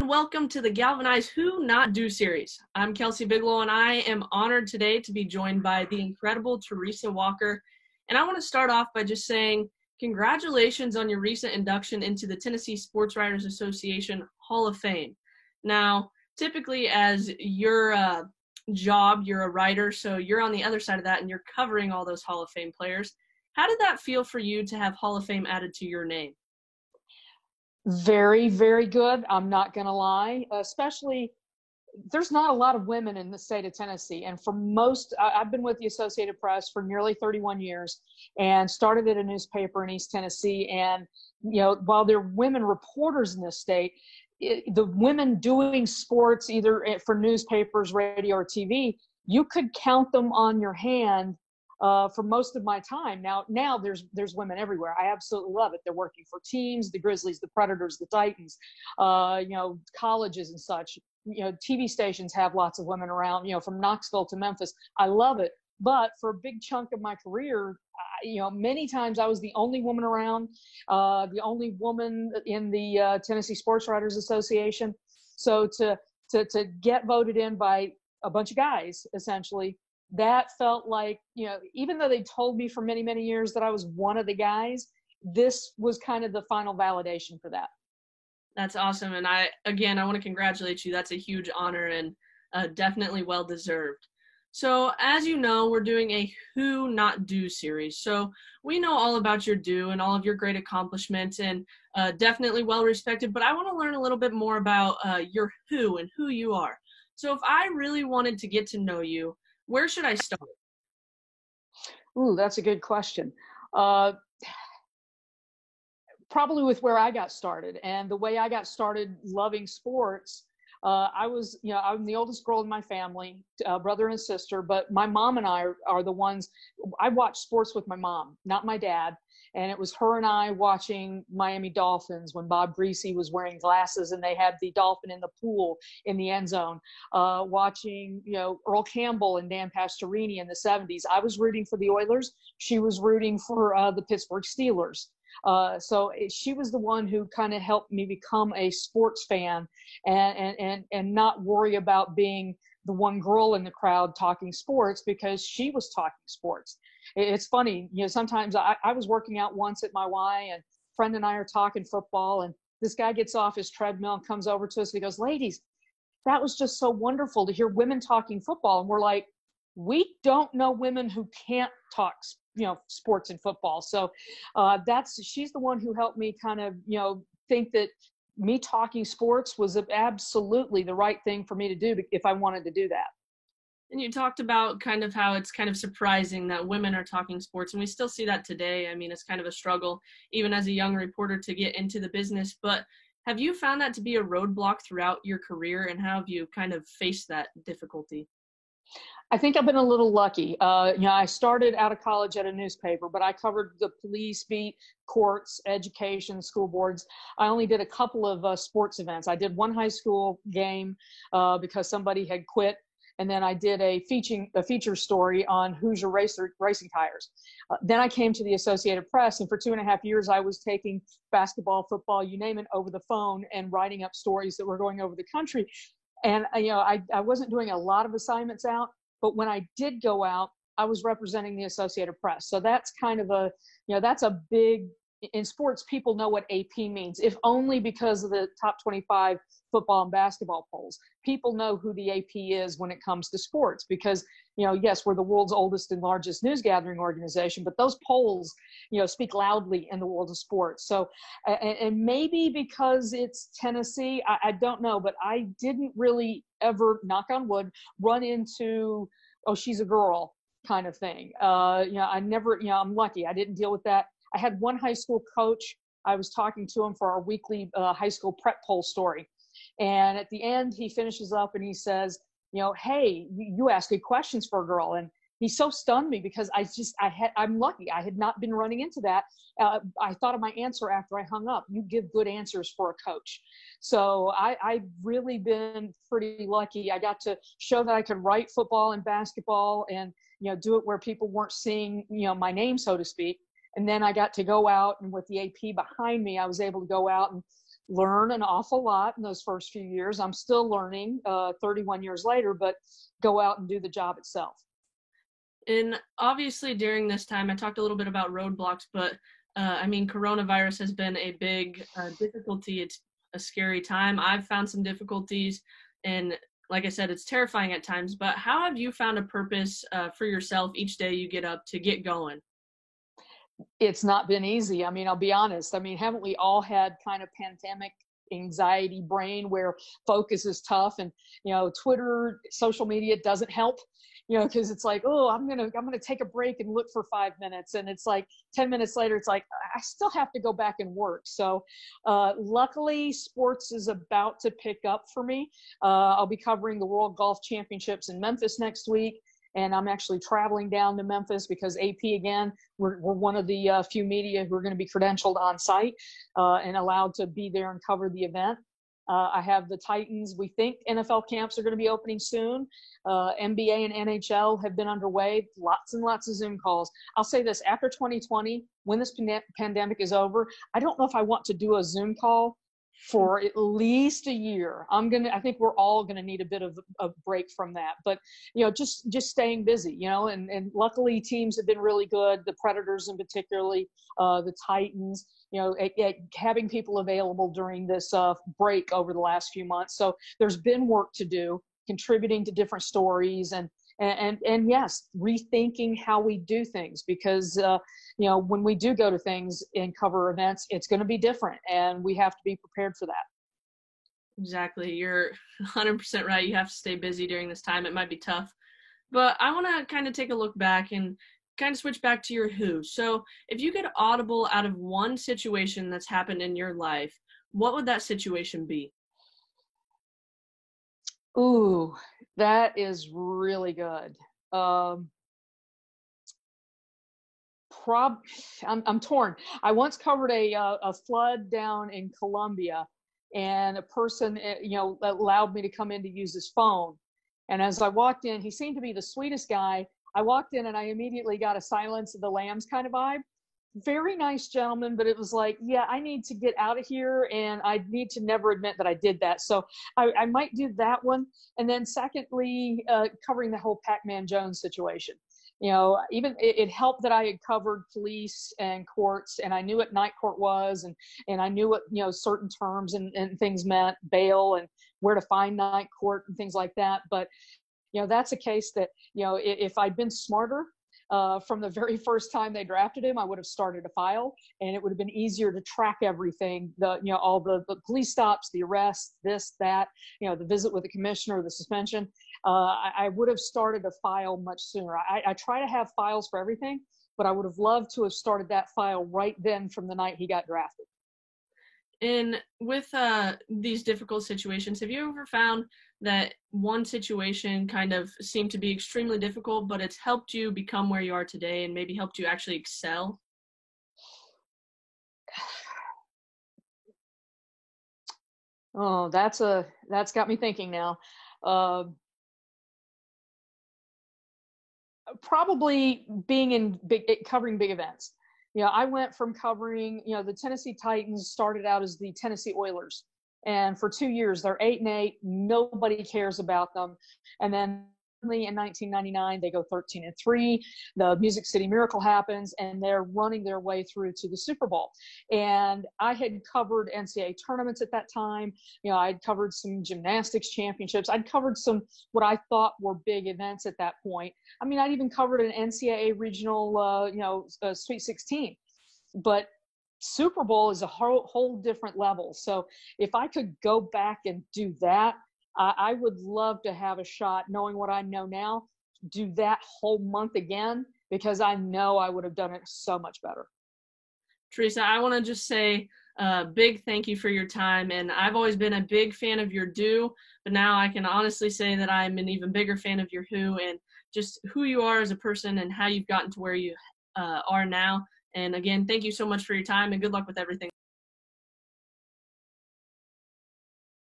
and welcome to the Galvanize Who Not Do series. I'm Kelsey Bigelow, and I am honored today to be joined by the incredible Teresa Walker. And I want to start off by just saying congratulations on your recent induction into the Tennessee Sports Writers Association Hall of Fame. Now, typically as your job, you're a writer, so you're on the other side of that and you're covering all those Hall of Fame players. How did that feel for you to have Hall of Fame added to your name? Very, very good. I'm not going to lie. Especially, there's not a lot of women in the state of Tennessee. And for most, I've been with the Associated Press for nearly 31 years and started at a newspaper in East Tennessee. And, you know, while there are women reporters in this state, the women doing sports, either for newspapers, radio, or TV, you could count them on your hand for most of my time. Now there's women everywhere. I absolutely love it. They're working for teams, the Grizzlies, the Predators, the Titans, colleges and such. TV stations have lots of women around, from Knoxville to Memphis. I love it. But for a big chunk of my career, many times I was the only woman around, the only woman in the Tennessee Sports Writers Association. So to get voted in by a bunch of guys, essentially, that felt like, even though they told me for many, many years that I was one of the guys, this was kind of the final validation for that. That's awesome. And I want to congratulate you. That's a huge honor and definitely well-deserved. So as you know, we're doing a Who Not Do series. So we know all about your do and all of your great accomplishments and definitely well-respected, but I want to learn a little bit more about your who and who you are. So if I really wanted to get to know you, where should I start? Ooh, that's a good question. Probably with where I got started. And the way I got started loving sports, I'm the oldest girl in my family, brother and sister, but my mom and I are the ones, I watched sports with my mom, not my dad. And it was her and I watching Miami Dolphins when Bob Greasy was wearing glasses and they had the dolphin in the pool in the end zone, watching, Earl Campbell and Dan Pastorini in the 70s. I was rooting for the Oilers. She was rooting for the Pittsburgh Steelers. So she was the one who kind of helped me become a sports fan and not worry about being the one girl in the crowd talking sports, because she was talking sports. It's funny, sometimes I was working out once at my Y, and a friend and I are talking football, and this guy gets off his treadmill and comes over to us and he goes, "Ladies, that was just so wonderful to hear women talking football." And we're like, we don't know women who can't talk sports and football. So she's the one who helped me kind of, think that me talking sports was absolutely the right thing for me to do if I wanted to do that. And you talked about kind of how it's kind of surprising that women are talking sports, and we still see that today. I mean, it's kind of a struggle, even as a young reporter, to get into the business. But have you found that to be a roadblock throughout your career, and how have you kind of faced that difficulty? I think I've been a little lucky. I started out of college at a newspaper, but I covered the police beat, courts, education, school boards. I only did a couple of sports events. I did one high school game because somebody had quit. And then I did a feature story on Hoosier racing tires. Then I came to the Associated Press, and for 2.5 years, I was taking basketball, football, you name it, over the phone and writing up stories that were going over the country. And, I wasn't doing a lot of assignments out, but when I did go out, I was representing the Associated Press. So that's kind of that's a big, in sports, people know what AP means, if only because of the top 25 football and basketball polls. People know who the AP is when it comes to sports because, yes, we're the world's oldest and largest news gathering organization, but those polls, speak loudly in the world of sports. So, and maybe because it's Tennessee, I don't know, but I didn't really ever, knock on wood, run into, oh, she's a girl kind of thing. I never, I'm lucky. I didn't deal with that. I had one high school coach. I was talking to him for our weekly high school prep poll story. And at the end, he finishes up and he says, "Hey, you ask good questions for a girl." And he so stunned me because I'm lucky. I had not been running into that. I thought of my answer after I hung up. You give good answers for a coach. So I've really been pretty lucky. I got to show that I could write football and basketball and, do it where people weren't seeing, my name, so to speak. And then I got to go out, and with the AP behind me, I was able to go out and learn an awful lot in those first few years. I'm still learning 31 years later, but go out and do the job itself. And obviously during this time, I talked a little bit about roadblocks, but I mean, coronavirus has been a big difficulty. It's a scary time. I've found some difficulties, and like I said, it's terrifying at times, but how have you found a purpose for yourself each day you get up to get going? It's not been easy. I mean, I'll be honest. I mean, haven't we all had kind of pandemic anxiety brain where focus is tough, and Twitter, social media doesn't help, because it's like, oh, I'm gonna take a break and look for 5 minutes, and it's like 10 minutes later it's like I still have to go back and work. So luckily sports is about to pick up for me. I'll be covering the World Golf Championships in Memphis next week, and I'm actually traveling down to Memphis because AP, again, we're one of the few media who are going to be credentialed on site and allowed to be there and cover the event. I have the Titans. We think NFL camps are going to be opening soon. NBA and NHL have been underway. Lots and lots of Zoom calls. I'll say this, after 2020, when this pandemic is over, I don't know if I want to do a Zoom call for at least a year. I think we're all gonna need a bit of a break from that. But just staying busy, and luckily teams have been really good. The Predators, in particularly, the Titans, having people available during this break over the last few months. So there's been work to do, contributing to different stories, and yes, rethinking how we do things, because when we do go to things and cover events, it's going to be different, and we have to be prepared for that. Exactly. You're 100% right. You have to stay busy during this time. It might be tough, but I want to kind of take a look back and kind of switch back to your who. So if you could audible out of one situation that's happened in your life, what would that situation be? Ooh, that is really good. I'm torn. I once covered a flood down in Colombia, and a person allowed me to come in to use his phone. And as I walked in, he seemed to be the sweetest guy. I walked in and I immediately got a Silence of the Lambs kind of vibe. Very nice gentleman, but it was like, yeah, I need to get out of here, and I need to never admit that I did that. So I might do that one. And then secondly, covering the whole Pac-Man Jones situation. Even it helped that I had covered police and courts, and I knew what night court was, and I knew what certain terms and things meant, bail, and where to find night court and things like that. But that's a case that if I'd been smarter from the very first time they drafted him, I would have started a file, and it would have been easier to track everything, all the police stops, the arrests, this, that, the visit with the commissioner, the suspension. I would have started a file much sooner. I try to have files for everything, but I would have loved to have started that file right then from the night he got drafted. And with these difficult situations, have you ever found that one situation kind of seemed to be extremely difficult, but it's helped you become where you are today and maybe helped you actually excel? Oh, that's got me thinking now. Probably being in covering big events. I went from covering, the Tennessee Titans started out as the Tennessee Oilers. And for 2 years, they're 8-8. Nobody cares about them. And then in 1999, they go 13-3. The Music City Miracle happens, and they're running their way through to the Super Bowl. And I had covered NCAA tournaments at that time. I'd covered some gymnastics championships. I'd covered some what I thought were big events at that point. I mean, I'd even covered an NCAA regional, Sweet 16. But Super Bowl is a whole different level. So if I could go back and do that, I would love to have a shot, knowing what I know now, do that whole month again, because I know I would have done it so much better. Teresa, I want to just say a big thank you for your time. And I've always been a big fan of your do, but now I can honestly say that I'm an even bigger fan of your who, and just who you are as a person and how you've gotten to where you are now. And again, thank you so much for your time, and good luck with everything.